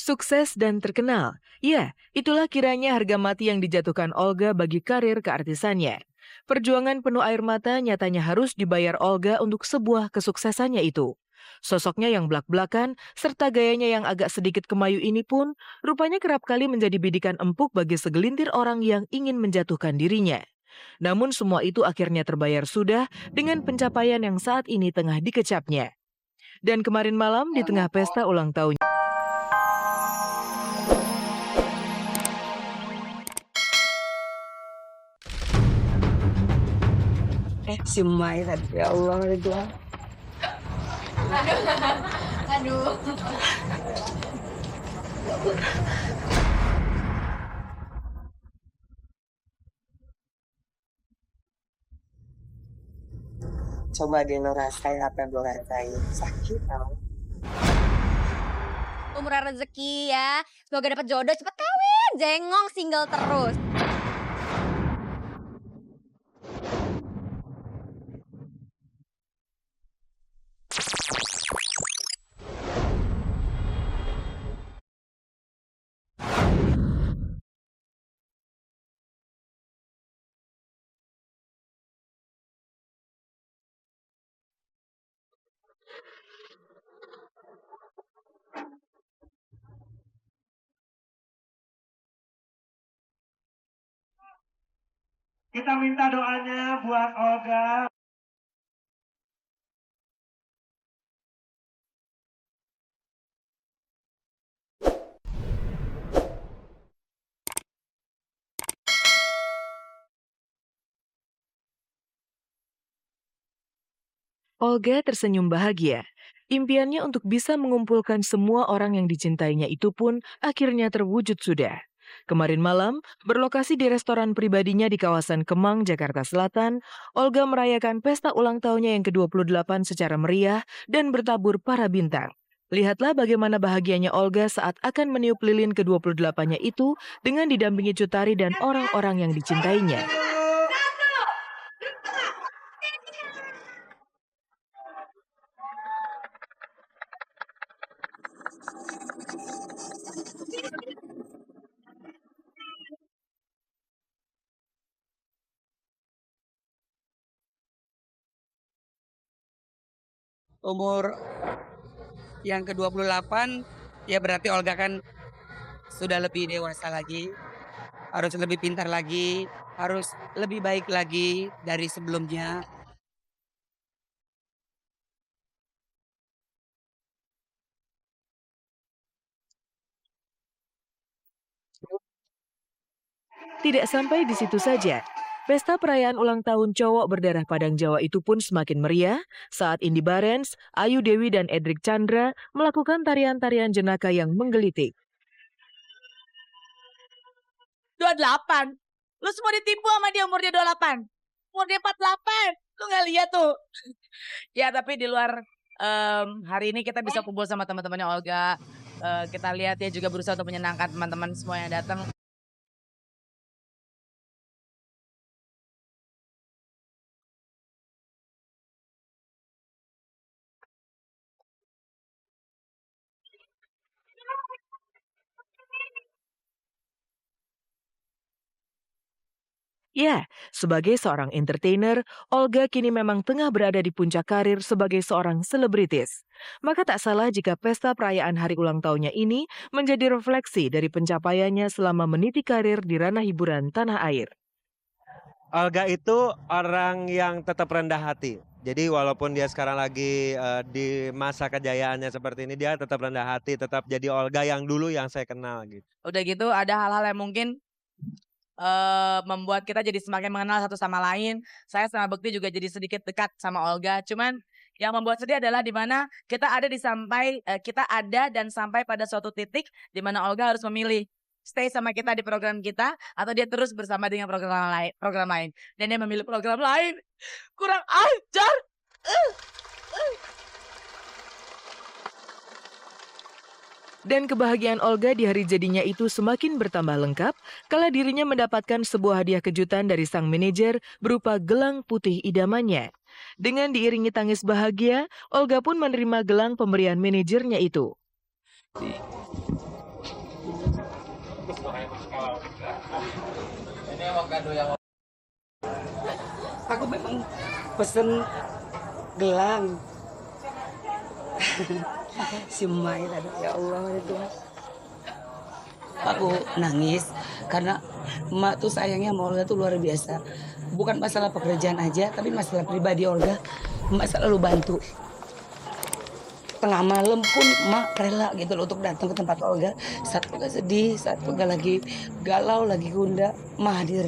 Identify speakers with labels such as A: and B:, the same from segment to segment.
A: Sukses dan terkenal. Ya, itulah kiranya harga mati yang dijatuhkan Olga bagi karir keartisannya. Perjuangan penuh air mata nyatanya harus dibayar Olga untuk sebuah kesuksesannya itu. Sosoknya yang belak-belakan, serta gayanya yang agak sedikit kemayu ini pun, rupanya kerap kali menjadi bidikan empuk bagi segelintir orang yang ingin menjatuhkan dirinya. Namun semua itu akhirnya terbayar sudah dengan pencapaian yang saat ini tengah dikecapnya. Dan kemarin malam di tengah pesta ulang tahun,
B: Si Mai tadi, ya Allah, Ridwan.
C: Aduh.
B: Coba deh lo rasain apa yang gue rasain. Sakit tau.
C: Murah rezeki ya. Semoga dapat jodoh cepet kawin. Jengong single terus.
D: Kita minta doanya buat Olga.
A: Olga tersenyum bahagia. Impiannya untuk bisa mengumpulkan semua orang yang dicintainya itu pun akhirnya terwujud sudah. Kemarin malam, berlokasi di restoran pribadinya di kawasan Kemang, Jakarta Selatan, Olga merayakan pesta ulang tahunnya yang ke-28 secara meriah dan bertabur para bintang. Lihatlah bagaimana bahagianya Olga saat akan meniup lilin ke-28-nya itu dengan didampingi Cut Tari dan orang-orang yang dicintainya.
B: Umur yang ke-28, ya berarti Olga kan sudah lebih dewasa lagi. Harus lebih pintar lagi. Harus lebih baik lagi dari sebelumnya.
A: Tidak sampai di situ saja. Pesta perayaan ulang tahun cowok berdarah Padang Jawa itu pun semakin meriah saat Indy Barens, Ayu Dewi, dan Edric Chandra melakukan tarian-tarian jenaka yang menggelitik.
E: 28. Lu semua ditipu sama dia umurnya 28. Umur dia 48. Lu gak lihat tuh. Ya tapi di luar hari ini kita bisa kumpul sama teman-temannya Olga. Kita lihat dia juga berusaha untuk menyenangkan teman-teman semua yang datang.
A: Ya, sebagai seorang entertainer, Olga kini memang tengah berada di puncak karir sebagai seorang selebritis. Maka tak salah jika pesta perayaan hari ulang tahunnya ini menjadi refleksi dari pencapaiannya selama meniti karir di ranah hiburan tanah air.
F: Olga itu orang yang tetap rendah hati. Jadi walaupun dia sekarang lagi di masa kejayaannya seperti ini, dia tetap rendah hati, tetap jadi Olga yang dulu yang saya kenal gitu.
E: Udah gitu ada hal-hal yang mungkin membuat kita jadi semakin mengenal satu sama lain. Saya sama Bekti juga jadi sedikit dekat sama Olga. Cuman yang membuat sedih adalah di mana kita ada dan sampai pada suatu titik di mana Olga harus memilih stay sama kita di program kita atau dia terus bersama dengan program lain. Dan dia memilih program lain. Kurang ajar.
A: Dan kebahagiaan Olga di hari jadinya itu semakin bertambah lengkap kala dirinya mendapatkan sebuah hadiah kejutan dari sang manajer berupa gelang putih idamannya. Dengan diiringi tangis bahagia, Olga pun menerima gelang pemberian manajernya itu.
B: Aku memang pesen gelang. Si Mai tadi, ya Allah ya Tuhan. Aku nangis karena emak tuh sayangnya sama Olga tuh luar biasa. Bukan masalah pekerjaan aja, tapi masalah pribadi Olga. Emak selalu bantu. Tengah malam pun emak rela gitu loh untuk datang ke tempat Olga. Saat Olga sedih, saat Olga lagi galau, lagi gundah, emak hadir.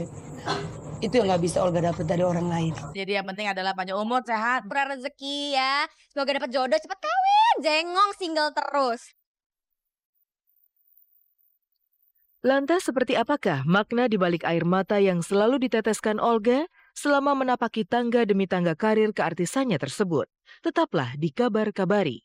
B: Itu yang nggak bisa Olga dapat dari orang lain.
E: Jadi yang penting adalah panjang umur, sehat.
C: Murah rezeki ya. Semoga dapat jodoh cepet kawin. Jengong single terus.
A: Lantas seperti apakah makna di balik air mata yang selalu diteteskan Olga selama menapaki tangga demi tangga karir keartisannya tersebut? Tetaplah di Kabar-Kabari.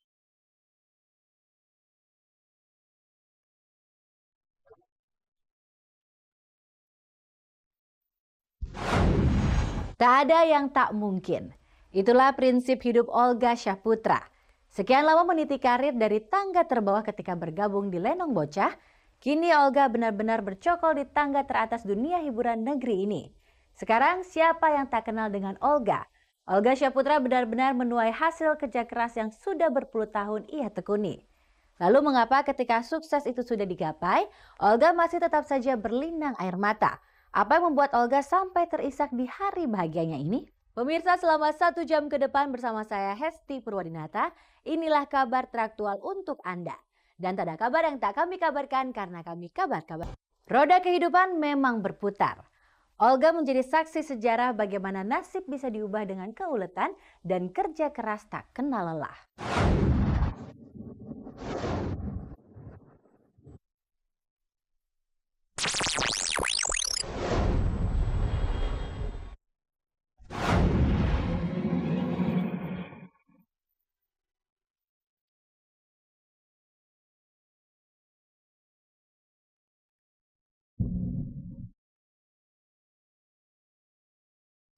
G: Tak ada yang tak mungkin. Itulah prinsip hidup Olga Syahputra. Sekian lama meniti karir dari tangga terbawah ketika bergabung di Lenong Bocah, kini Olga benar-benar bercokol di tangga teratas dunia hiburan negeri ini. Sekarang siapa yang tak kenal dengan Olga? Olga Syahputra benar-benar menuai hasil kerja keras yang sudah berpuluh tahun ia tekuni. Lalu mengapa ketika sukses itu sudah digapai, Olga masih tetap saja berlinang air mata? Apa yang membuat Olga sampai terisak di hari bahagianya ini? Pemirsa, selama 1 jam ke depan bersama saya Hesti Purwadinata, inilah kabar teraktual untuk Anda. Dan tak ada kabar yang tak kami kabarkan karena kami kabar-kabar. Roda kehidupan memang berputar. Olga menjadi saksi sejarah bagaimana nasib bisa diubah dengan keuletan dan kerja keras tak kenal lelah.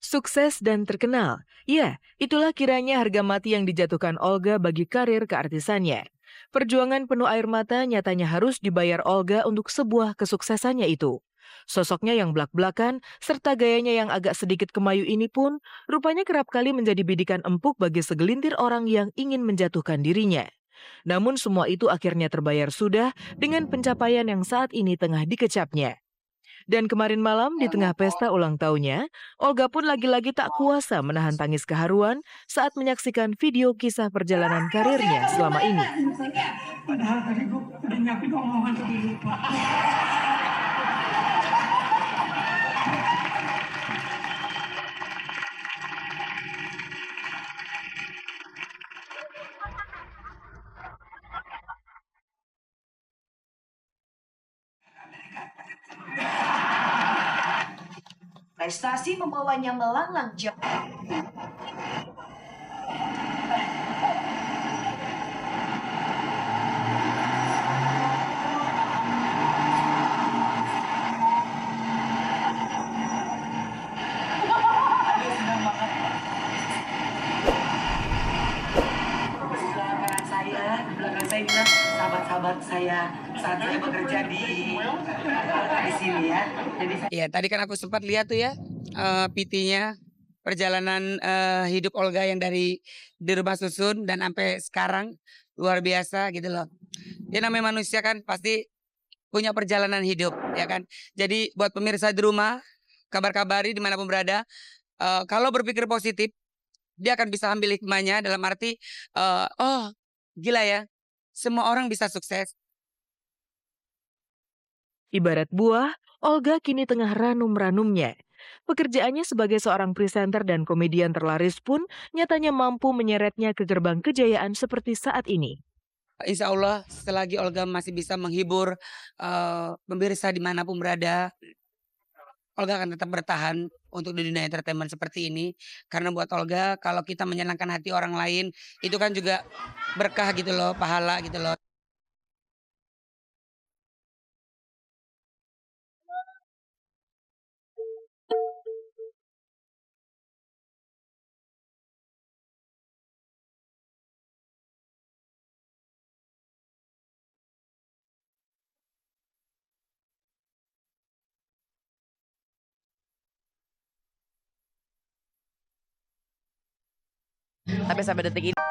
A: Sukses dan terkenal. Ya, itulah kiranya harga mati yang dijatuhkan Olga bagi karir keartisannya. Perjuangan penuh air mata nyatanya harus dibayar Olga untuk sebuah kesuksesannya itu. Sosoknya yang blak-blakan serta gayanya yang agak sedikit kemayu ini pun rupanya kerap kali menjadi bidikan empuk bagi segelintir orang yang ingin menjatuhkan dirinya. Namun semua itu akhirnya terbayar sudah dengan pencapaian yang saat ini tengah dikecapnya. Dan kemarin malam di tengah pesta ulang tahunnya, Olga pun lagi-lagi tak kuasa menahan tangis keharuan saat menyaksikan video kisah perjalanan karirnya selama ini.
D: Padahal tadi gue udah nyiapin omongan tapi lupa.
H: Prestasi membawanya melanglang jauh.
B: Belakang saya inilah sahabat-sahabat saya saat saya bekerja di sini ya. Jadi ya tadi kan aku sempat lihat tuh ya PT-nya perjalanan hidup Olga yang dari di rumah susun dan sampai sekarang luar biasa gitu loh. Dia namanya manusia kan pasti punya perjalanan hidup ya kan. Jadi buat pemirsa di rumah, kabar-kabari dimanapun berada, kalau berpikir positif dia akan bisa ambil hikmahnya dalam arti oh gila ya, semua orang bisa sukses.
A: Ibarat buah, Olga kini tengah ranum-ranumnya. Pekerjaannya sebagai seorang presenter dan komedian terlaris pun nyatanya mampu menyeretnya ke gerbang kejayaan seperti saat ini.
B: Insya Allah selagi Olga masih bisa menghibur pemirsa dimanapun berada, Olga akan tetap bertahan untuk di dunia entertainment seperti ini. Karena buat Olga kalau kita menyenangkan hati orang lain itu kan juga berkah gitu loh, pahala gitu loh.
E: tapi sampai detik ini